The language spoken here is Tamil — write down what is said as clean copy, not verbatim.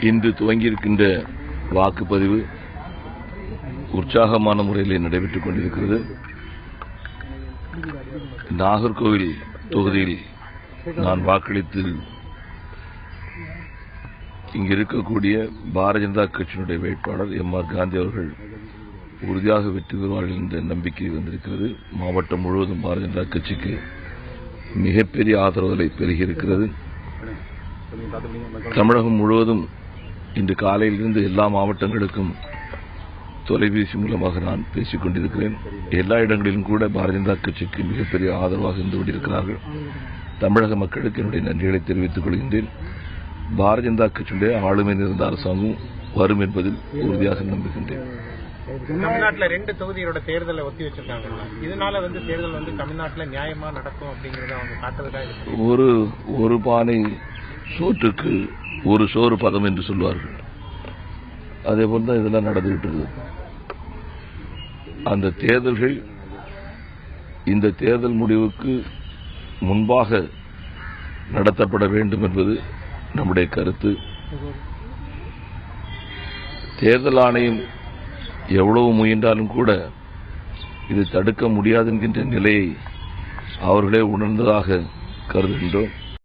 இன்று துவங்கியிருக்கின்ற வாக்குப்பதிவு உற்சாகமான முறையில் நடைபெற்றுக் கொண்டிருக்கிறது. நாகர்கோவில் தொகுதியில் நான் வாக்களித்து இங்கு இருக்கக்கூடிய பாரதிய ஜனதா கட்சியினுடைய வேட்பாளர் எம்.ஆர். காந்தி அவர்கள் உறுதியாக வெற்றி பெறுவார்கள் என்ற நம்பிக்கை வந்திருக்கிறது. மாவட்டம் முழுவதும் பாரதிய ஜனதா கட்சிக்கு மிகப்பெரிய ஆதரவுகளை பெருகியிருக்கிறது. தமிழகம் முழுவதும் இன்று காலையிலிருந்து எல்லா மாவட்டங்களுக்கும் தொலைபேசி மூலமாக நான் பேசிக் கொண்டிருக்கிறேன். எல்லா இடங்களிலும் கூட பாரதிய ஜனதா கட்சிக்கு மிகப்பெரிய ஆதரவாக இருந்து கொண்டிருக்கிறார்கள். தமிழக மக்களுக்கு என்னுடைய நன்றிகளை தெரிவித்துக் கொள்கின்றேன். பாரதிய ஜனதா கட்சியுடைய ஆளுமை நிறைந்த அரசாங்கம் வரும் என்பதில் உறுதியாக நம்புகின்றேன். தமிழ்நாட்டில் 2 தொகுதியோட தேர்தலை ஒத்தி வச்சிருக்காங்க. இதனால தேர்தல் தமிழ்நாட்டில் நியாயமா நடக்கும் அப்படிங்கறத அவங்க காட்டுவதற்காக ஒரு பானை சோற்றுக்கு ஒரு சோறு பதம் என்று சொல்வார்கள். அதே போல்தான் இதெல்லாம் நடந்துகிட்டு இருக்கு. அந்த தேர்தல்கள் இந்த தேர்தல் முடிவுக்கு முன்பாக நடத்தப்பட வேண்டும் என்பது நம்முடைய கருத்து. தேர்தல் ஆணையம் எவ்வளவு முயன்றாலும் கூட இது தடுக்க முடியாது என்கின்ற நிலையை அவர்களே உணர்ந்ததாக கருதுகின்றோம்.